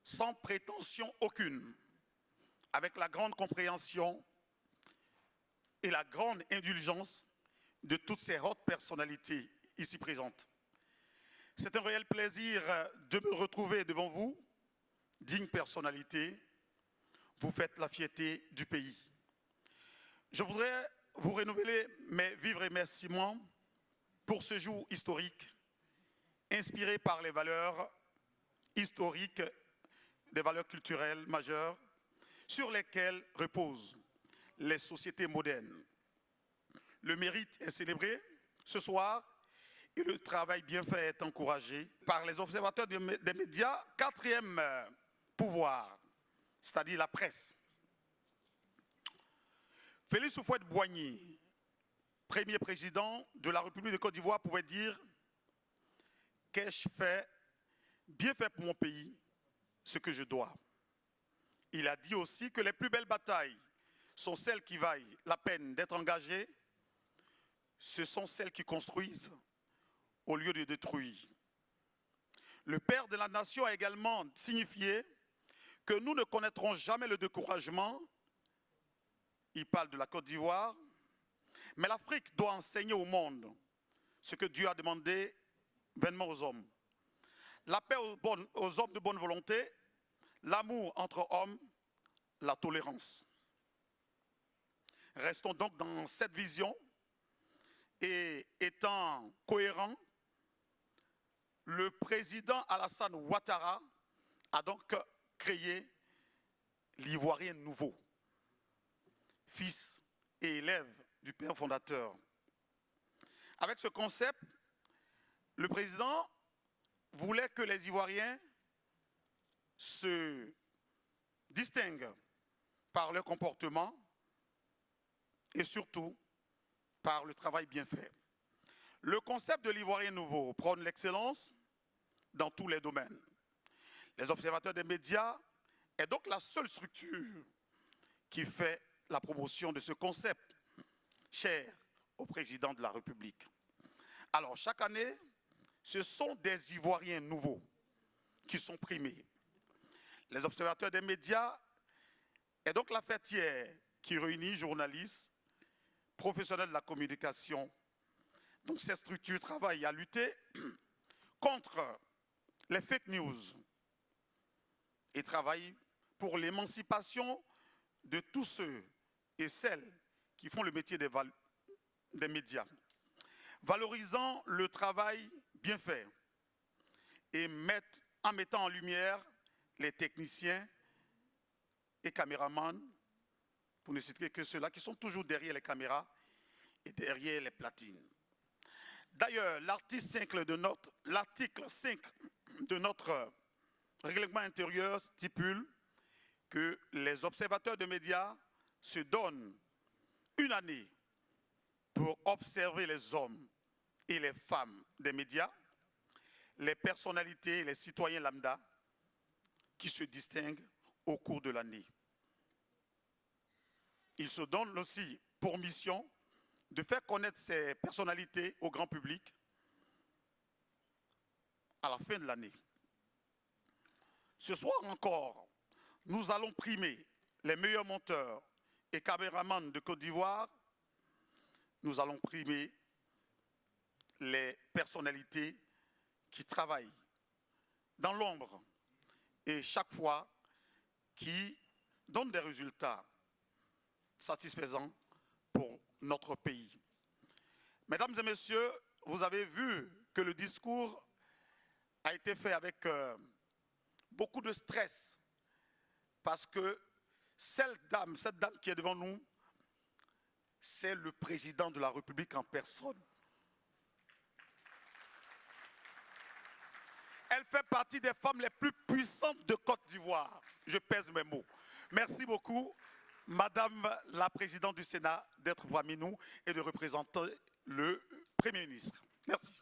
sans prétention aucune, avec la grande compréhension et la grande indulgence de toutes ces hautes personnalités ici présentes. C'est un réel plaisir de me retrouver devant vous, digne personnalité. Vous faites la fierté du pays. Je voudrais vous renouveler mes vifs remerciements pour ce jour historique, inspiré par les valeurs historiques, des valeurs culturelles majeures sur lesquelles reposent les sociétés modernes. Le mérite est célébré ce soir et le travail bien fait est encouragé par les observateurs des médias, quatrième pouvoir, c'est-à-dire la presse. Félix Houphouët-Boigny, premier président de la République de Côte d'Ivoire, pouvait dire « Qu'ai-je fait, bien fait pour mon pays, ce que je dois ». Il a dit aussi que les plus belles batailles sont celles qui valent la peine d'être engagées. Ce sont celles qui construisent au lieu de détruire. Le père de la nation a également signifié que nous ne connaîtrons jamais le découragement. Il parle de la Côte d'Ivoire. Mais l'Afrique doit enseigner au monde ce que Dieu a demandé vainement aux hommes. La paix aux hommes de bonne volonté, l'amour entre hommes, la tolérance. Restons donc dans cette vision et étant cohérents, le président Alassane Ouattara a donc créé l'Ivoirien nouveau, fils et élève du père fondateur. Avec ce concept, le président voulait que les Ivoiriens se distinguent par leur comportement et surtout par le travail bien fait. Le concept de l'Ivoirien nouveau prône l'excellence dans tous les domaines. Les observateurs des médias est donc la seule structure qui fait la promotion de ce concept cher au président de la République. Alors, chaque année, ce sont des Ivoiriens nouveaux qui sont primés. Les observateurs des médias est donc la fêtière qui réunit journalistes, professionnels de la communication. Donc, ces structures travaillent à lutter contre les fake news et travaillent pour l'émancipation de tous ceux et celles qui font le métier des médias, valorisant le travail bien fait et en mettant en lumière les techniciens et caméramans, pour ne citer que ceux-là qui sont toujours derrière les caméras et derrière les platines. D'ailleurs, l'article 5 de notre règlement intérieur stipule que les observateurs de médias se donnent une année pour observer les hommes et les femmes des médias, les personnalités et les citoyens lambda qui se distinguent au cours de l'année. Ils se donnent aussi pour mission de faire connaître ces personnalités au grand public à la fin de l'année. Ce soir encore, nous allons primer les meilleurs monteurs et caméramans de Côte d'Ivoire. Nous allons primer les personnalités qui travaillent dans l'ombre et chaque fois qui donnent des résultats satisfaisants pour notre pays. Mesdames et messieurs, vous avez vu que le discours a été fait avec beaucoup de stress parce que cette dame qui est devant nous, c'est le président de la République en personne. Elle fait partie des femmes les plus puissantes de Côte d'Ivoire. Je pèse mes mots. Merci beaucoup, Madame la Présidente du Sénat, d'être parmi nous et de représenter le Premier ministre. Merci.